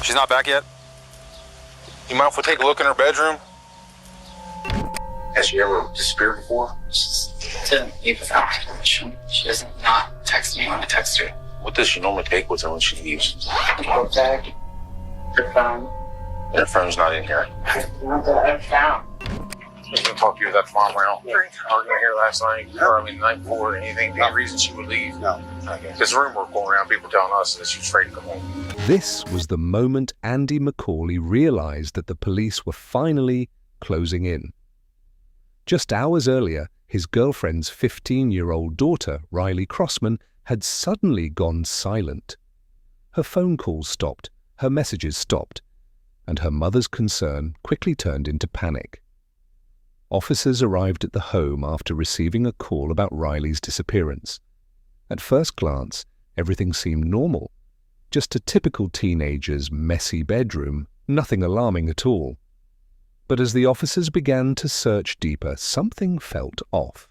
She's not back yet? You mind if we take a look in her bedroom? Has she ever disappeared before? She didn't leave without my permission. She doesn't not text me when I text her. What does she normally take with her when she leaves? Her bag, her phone. Her phone's not in here. Not that I've found. I was going to talk to you about the farm around. Argument here last night, or the night before, anything, any reason she would leave? No. Okay. Because the rumor going around, people telling us that she was afraid to come home. This was the moment Andy McCauley realized that the police were finally closing in. Just hours earlier, his girlfriend's 15-year-old daughter, Riley Crossman, had suddenly gone silent. Her phone calls stopped, her messages stopped, and her mother's concern quickly turned into panic. Officers arrived at the home after receiving a call about Riley's disappearance. At first glance, everything seemed normal. Just a typical teenager's messy bedroom, nothing alarming at all. But as the officers began to search deeper, something felt off.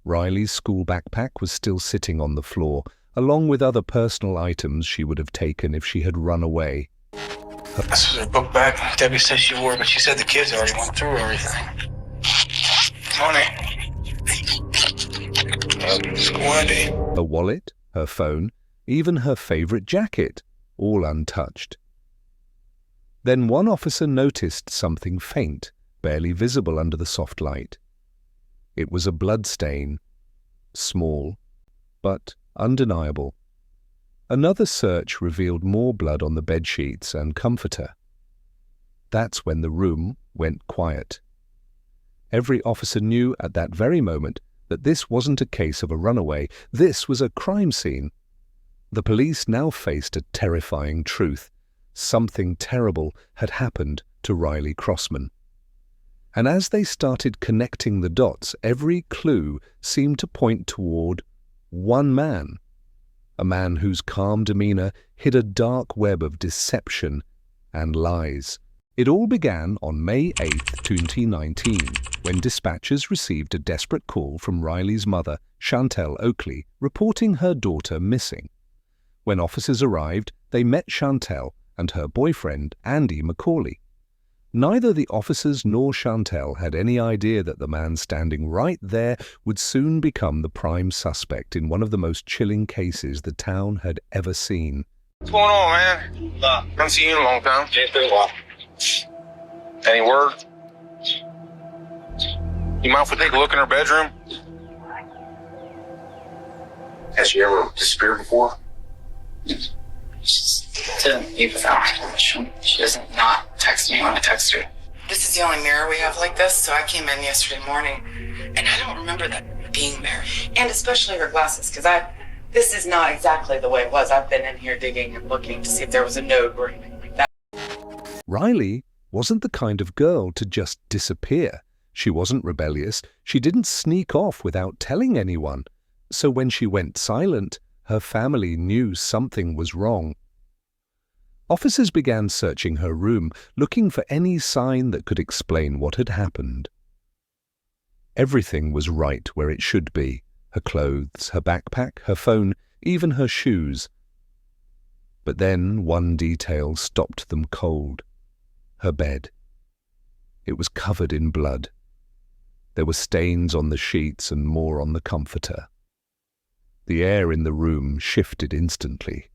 Riley's school backpack was still sitting on the floor, along with other personal items she would have taken if she had run away. This is her book bag. Debbie says she wore it, but she said the kids already went through everything. Money. School ID. Her wallet, her phone, even her favorite jacket, all untouched. Then one officer noticed something faint, barely visible under the soft light. It was a blood stain, small, but undeniable. Another search revealed more blood on the bedsheets and comforter. That's when the room went quiet. Every officer knew at that very moment that this wasn't a case of a runaway, this was a crime scene. The police now faced a terrifying truth. Something terrible had happened to Riley Crossman. And as they started connecting the dots, every clue seemed to point toward one man. A man whose calm demeanor hid a dark web of deception and lies. It all began on May 8, 2019, when dispatchers received a desperate call from Riley's mother, Chantel Oakley, reporting her daughter missing. When officers arrived, they met Chantel and her boyfriend, Andy McCauley. Neither the officers nor Chantel had any idea that the man standing right there would soon become the prime suspect in one of the most chilling cases the town had ever seen. What's going on, man? Haven't seen you in a long time. It's been a while. Any word? You mind if we take a look in her bedroom? Has she ever disappeared before? She didn't leave without my permission. She doesn't not text me when I text her. This is the only mirror we have like this, so I came in yesterday morning, and I don't remember that being there. And especially her glasses, because this is not exactly the way it was. I've been in here digging and looking to see if there was a note or anything like that. Riley wasn't the kind of girl to just disappear. She wasn't rebellious. She didn't sneak off without telling anyone. So when she went silent, her family knew something was wrong. Officers began searching her room, looking for any sign that could explain what had happened. Everything was right where it should be. Her clothes, her backpack, her phone, even her shoes. But then one detail stopped them cold. Her bed. It was covered in blood. There were stains on the sheets and more on the comforter. The air in the room shifted instantly.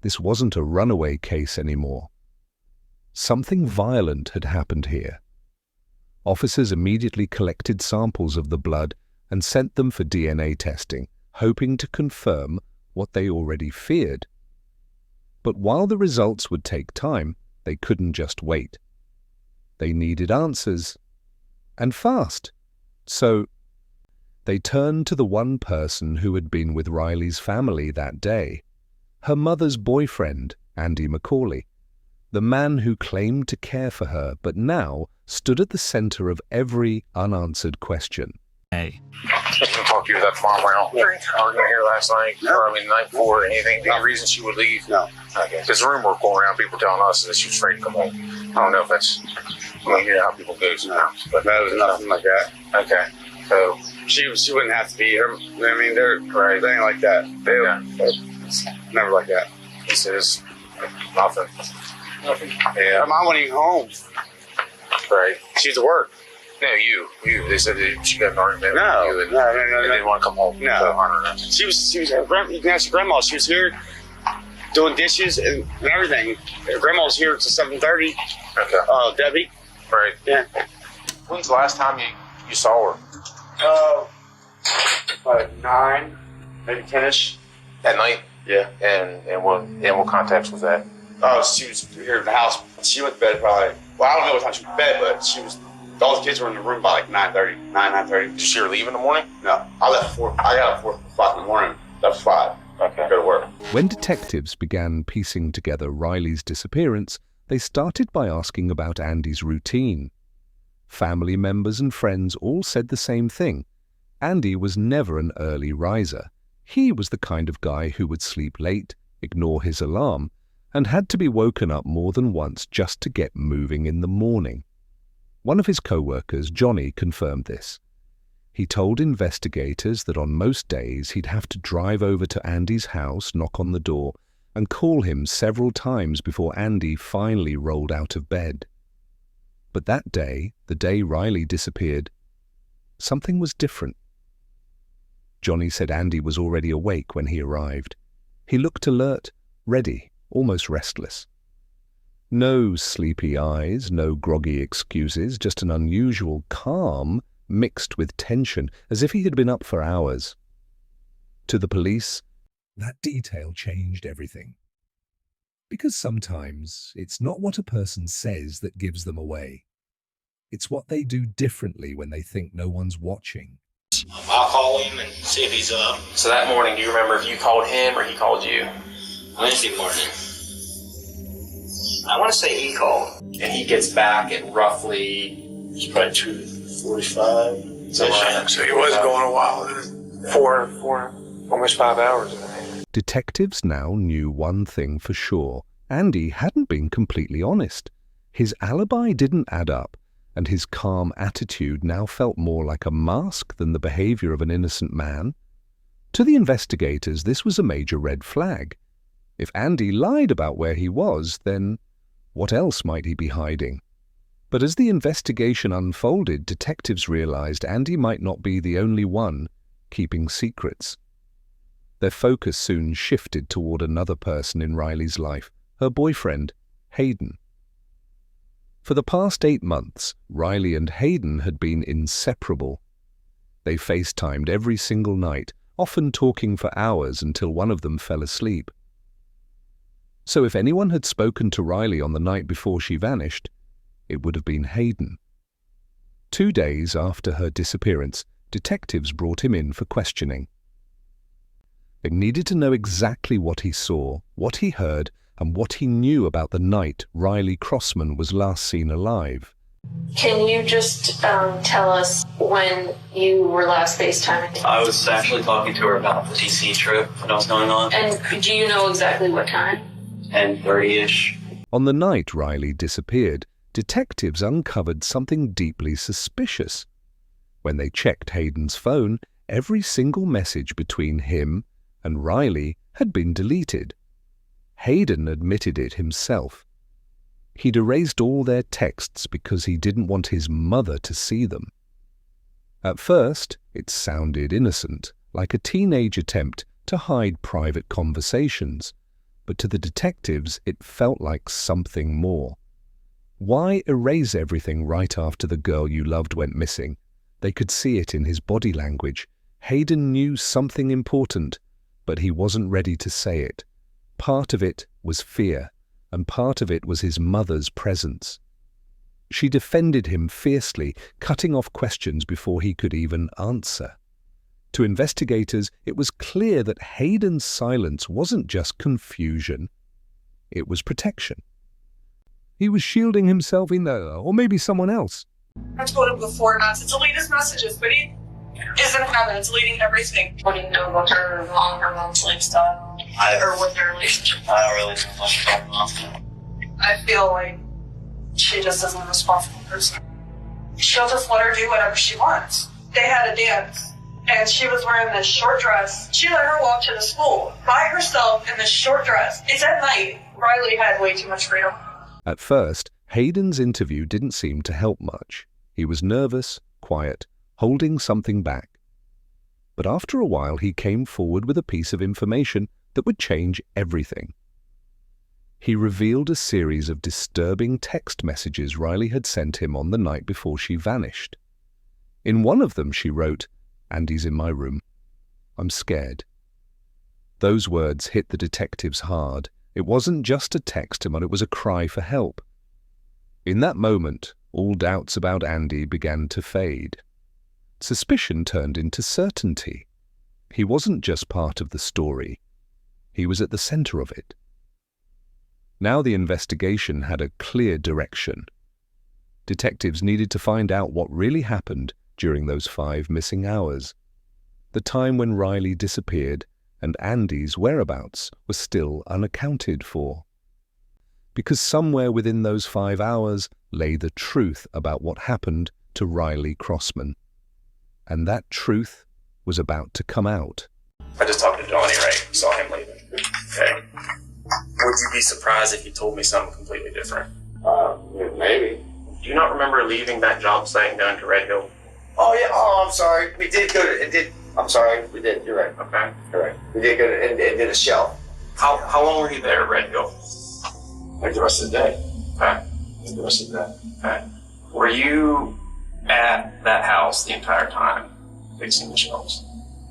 This wasn't a runaway case anymore. Something violent had happened here. Officers immediately collected samples of the blood and sent them for DNA testing, hoping to confirm what they already feared. But while the results would take time, they couldn't just wait. They needed answers, and fast. So they turned to the one person who had been with Riley's family that day, her mother's boyfriend, Andy McCauley, the man who claimed to care for her but now stood at the center of every unanswered question. I was going to talk to you about the farm around. Argument here last night, or the night before, anything, any reason she would leave? No. Okay. Because the rumor going around, people telling us that she was afraid to come home. I don't know if that's, you know how people go sometimes. But that was nothing like that. Okay. So She wouldn't have to be her. I mean, they're right. They ain't like that. They never like that. this is Nothing. Yeah. Her mom went even home. Right. She's at work. No, you. They said that she got an argument No, with you and, no. and didn't want to come home. No. To Hunter. She was you can ask your grandma. She was here doing dishes and everything. Her grandma was here till 7:30. Okay. Debbie. Right. Yeah. When's the last time you saw her? About 9, maybe 10ish. At night? Yeah. And what context was that? Oh, she was here in the house. She went to bed probably. Well, I don't know what time she went to bed, but she was. All the kids were in the room by like 9:30. Did you see her leave in the morning? No, I left at 4. I got up at 4 o'clock in the morning. That was 5. Okay. Go to work. When detectives began piecing together Riley's disappearance, they started by asking about Andy's routine. Family members and friends all said the same thing. Andy was never an early riser. He was the kind of guy who would sleep late, ignore his alarm, and had to be woken up more than once just to get moving in the morning. One of his co-workers, Johnny, confirmed this. He told investigators that on most days he'd have to drive over to Andy's house, knock on the door, and call him several times before Andy finally rolled out of bed. But that day, the day Riley disappeared, something was different. Johnny said Andy was already awake when he arrived. He looked alert, ready, almost restless. No sleepy eyes, no groggy excuses, just an unusual calm mixed with tension, as if he had been up for hours. To the police, that detail changed everything. Because sometimes it's not what a person says that gives them away. It's what they do differently when they think no one's watching. I'll call him and see if he's up. So that morning, do you remember if you called him or he called you? Wednesday morning. I want to say he called. And he gets back at roughly... It's probably 2:45. So he was going a while. 4, almost 5 hours. Detectives now knew one thing for sure. Andy hadn't been completely honest. His alibi didn't add up, and his calm attitude now felt more like a mask than the behavior of an innocent man. To the investigators, this was a major red flag. If Andy lied about where he was, then what else might he be hiding? But as the investigation unfolded, detectives realized Andy might not be the only one keeping secrets. Their focus soon shifted toward another person in Riley's life, her boyfriend, Hayden. For the past 8 months, Riley and Hayden had been inseparable. They FaceTimed every single night, often talking for hours until one of them fell asleep. So if anyone had spoken to Riley on the night before she vanished, it would have been Hayden. 2 days after her disappearance, detectives brought him in for questioning. They needed to know exactly what he saw, what he heard, and what he knew about the night Riley Crossman was last seen alive. Can you just tell us when you were last FaceTiming? I was actually talking to her about the DC trip that was going on. And do you know exactly what time? 10:30-ish. On the night Riley disappeared, detectives uncovered something deeply suspicious. When they checked Hayden's phone, every single message between him and Riley had been deleted. Hayden admitted it himself. He'd erased all their texts because he didn't want his mother to see them. At first, it sounded innocent, like a teenage attempt to hide private conversations, but to the detectives it felt like something more. Why erase everything right after the girl you loved went missing? They could see it in his body language. Hayden knew something important, but he wasn't ready to say it. Part of it was fear, and part of it was his mother's presence. She defended him fiercely, cutting off questions before he could even answer. To investigators, it was clear that Hayden's silence wasn't just confusion, it was protection. He was shielding himself or maybe someone else. I told him before not to delete his messages, but he isn't having deleting everything. What do you know about her mom's lifestyle? Or what their relationship? I don't really know much about mom. I feel like she just isn't a responsible person. She'll just let her do whatever she wants. They had a dance, and she was wearing this short dress. She let her walk to the school by herself in this short dress. It's at night. Riley had way too much freedom. At first, Hayden's interview didn't seem to help much. He was nervous, quiet, holding something back. But after a while, he came forward with a piece of information that would change everything. He revealed a series of disturbing text messages Riley had sent him on the night before she vanished. In one of them, she wrote, "Andy's in my room. I'm scared." Those words hit the detectives hard. It wasn't just a text, but it was a cry for help. In that moment, all doubts about Andy began to fade. Suspicion turned into certainty. He wasn't just part of the story. He was at the center of it. Now the investigation had a clear direction. Detectives needed to find out what really happened during those 5 missing hours. The time when Riley disappeared and Andy's whereabouts were still unaccounted for. Because somewhere within those 5 hours lay the truth about what happened to Riley Crossman. And that truth was about to come out. I just talked to Johnny, right? Saw him leaving. Okay. Would you be surprised if you told me something completely different? Maybe. Do you not remember leaving that job site and going to Red Hill? Oh, yeah. Oh, I'm sorry. We did go to, I'm sorry. We did. You're right. Okay. You're right. We did go to, and did a shell. How long were you there at Red Hill? Like the rest of the day. Okay. Like the rest of the day. Okay. Were you at that house the entire time fixing the shelves?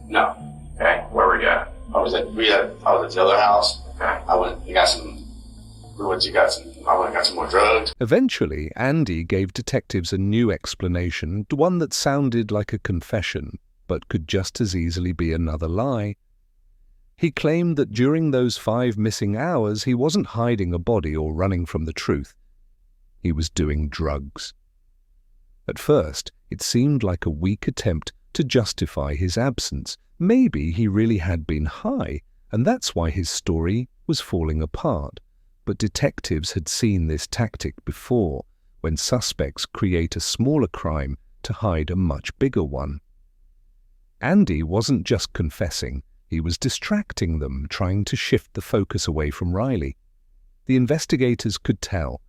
No. Okay. Where were you at? I was at the other house. Okay. I went and got some more drugs. Eventually, Andy gave detectives a new explanation, one that sounded like a confession, but could just as easily be another lie. He claimed that during those 5 missing hours, he wasn't hiding a body or running from the truth. He was doing drugs. At first, it seemed like a weak attempt to justify his absence. Maybe he really had been high, and that's why his story was falling apart. But detectives had seen this tactic before, when suspects create a smaller crime to hide a much bigger one. Andy wasn't just confessing, he was distracting them, trying to shift the focus away from Riley. The investigators could tell.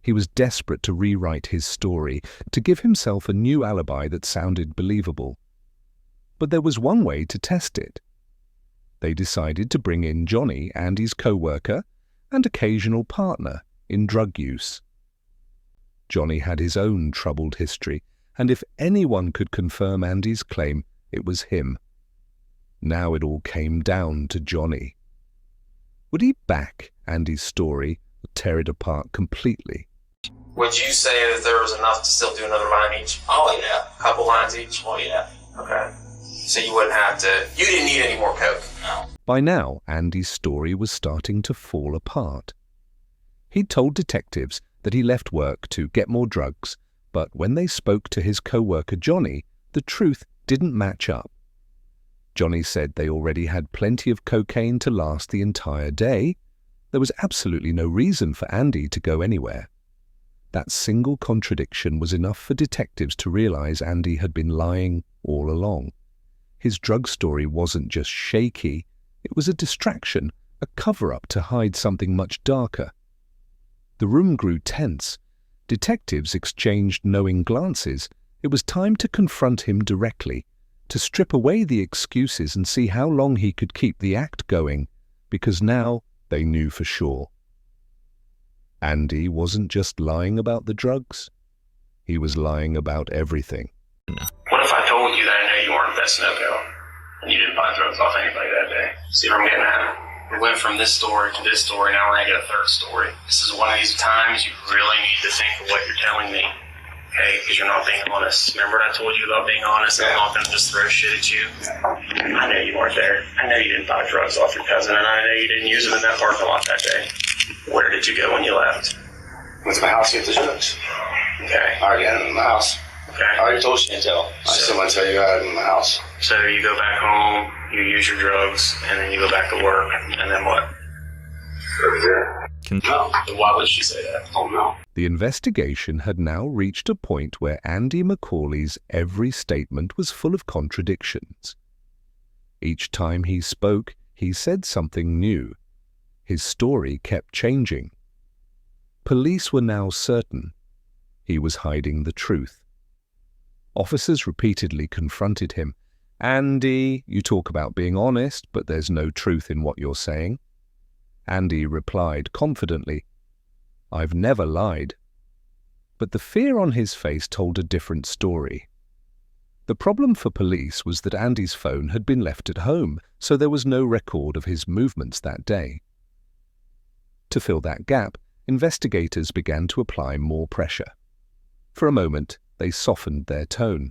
He was desperate to rewrite his story, to give himself a new alibi that sounded believable. But there was one way to test it. They decided to bring in Johnny, Andy's co-worker, and occasional partner in drug use. Johnny had his own troubled history, and if anyone could confirm Andy's claim, it was him. Now it all came down to Johnny. Would he back Andy's story or tear it apart completely? Would you say that there was enough to still do another line each? Oh, yeah. A couple lines each? Oh, yeah. Okay. So you wouldn't have to, you didn't need any more coke? No. By now, Andy's story was starting to fall apart. He'd told detectives that he left work to get more drugs, but when they spoke to his co-worker Johnny, the truth didn't match up. Johnny said they already had plenty of cocaine to last the entire day. There was absolutely no reason for Andy to go anywhere. That single contradiction was enough for detectives to realize Andy had been lying all along. His drug story wasn't just shaky, it was a distraction, a cover-up to hide something much darker. The room grew tense. Detectives exchanged knowing glances. It was time to confront him directly, to strip away the excuses and see how long he could keep the act going, because now they knew for sure. Andy wasn't just lying about the drugs. He was lying about everything. What if I told you that I know you weren't that Snowco and you didn't buy drugs off anybody that day? See what I'm getting at? We went from this story to this story, now we're going to get a third story. This is one of these times you really need to think of what you're telling me, okay? Because you're not being honest. Remember what I told you about being honest? I'm not going to just throw shit at you. I know you weren't there. I know you didn't buy drugs off your cousin, and I know you didn't use them in that parking lot that day. Where did you go when you left? Went to my house to get the drugs. Okay. I already had them in my house. Okay. I already told Chantel. I still want to tell you I had them in my house. So you go back home, you use your drugs, and then you go back to work, and then what? No. Then why would she say that? Oh, no. The investigation had now reached a point where Andy McCauley's every statement was full of contradictions. Each time he spoke, he said something new. his story kept changing. Police were now certain he was hiding the truth. Officers repeatedly confronted him. "Andy, you talk about being honest, but there's no truth in what you're saying." Andy replied confidently, "I've never lied." But the fear on his face told a different story. The problem for police was that Andy's phone had been left at home, so there was no record of his movements that day. To fill that gap, investigators began to apply more pressure. For a moment, they softened their tone.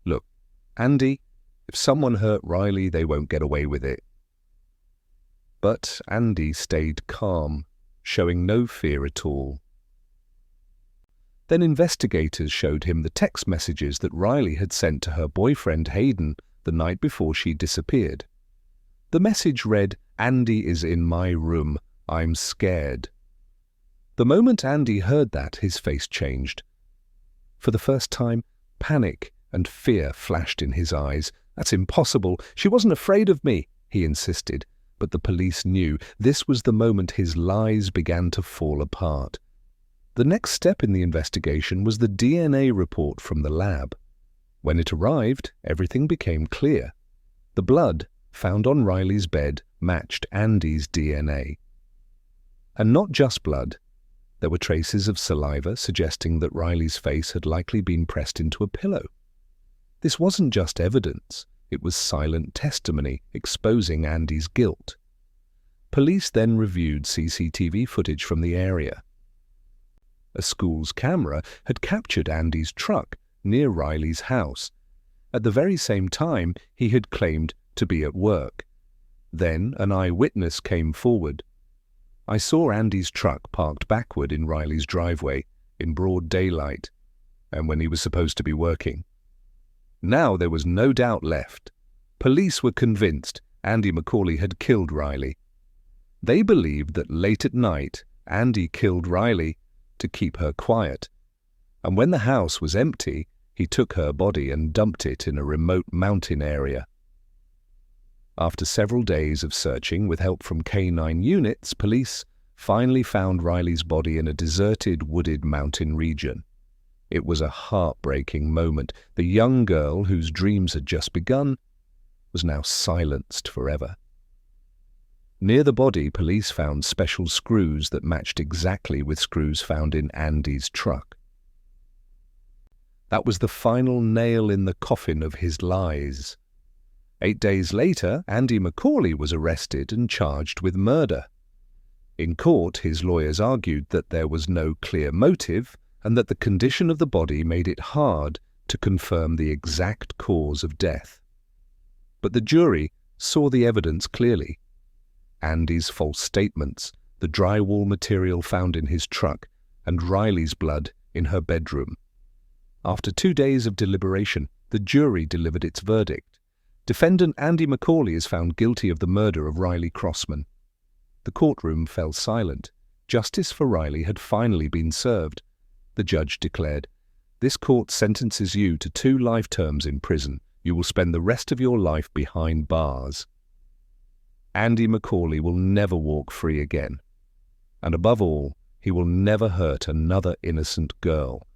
"Look, Andy, if someone hurt Riley, they won't get away with it." But Andy stayed calm, showing no fear at all. Then investigators showed him the text messages that Riley had sent to her boyfriend Hayden the night before she disappeared. The message read, "Andy is in my room. I'm scared." The moment Andy heard that, his face changed. For the first time, panic and fear flashed in his eyes. "That's impossible. She wasn't afraid of me," he insisted. But the police knew this was the moment his lies began to fall apart. The next step in the investigation was the DNA report from the lab. When it arrived, everything became clear. The blood found on Riley's bed matched Andy's DNA. And not just blood. There were traces of saliva suggesting that Riley's face had likely been pressed into a pillow. This wasn't just evidence, it was silent testimony exposing Andy's guilt. Police then reviewed CCTV footage from the area. A school's camera had captured Andy's truck near Riley's house. At the very same time, he had claimed to be at work. Then an eyewitness came forward. "I saw Andy's truck parked backward in Riley's driveway in broad daylight, and when he was supposed to be working." Now there was no doubt left. Police were convinced Andy McCauley had killed Riley. They believed that late at night, Andy killed Riley to keep her quiet, and when the house was empty, he took her body and dumped it in a remote mountain area. After several days of searching with help from K9 units, police finally found Riley's body in a deserted, wooded mountain region. It was a heartbreaking moment. The young girl, whose dreams had just begun, was now silenced forever. Near the body, police found special screws that matched exactly with screws found in Andy's truck. That was the final nail in the coffin of his lies. 8 days later, Andy McCauley was arrested and charged with murder. In court, his lawyers argued that there was no clear motive and that the condition of the body made it hard to confirm the exact cause of death. But the jury saw the evidence clearly. Andy's false statements, the drywall material found in his truck, and Riley's blood in her bedroom. After 2 days of deliberation, the jury delivered its verdict. Defendant Andy McCauley is found guilty of the murder of Riley Crossman. The courtroom fell silent. Justice for Riley had finally been served. The judge declared, "This court sentences you to 2 life terms in prison. You will spend the rest of your life behind bars." Andy McCauley will never walk free again. And above all, he will never hurt another innocent girl.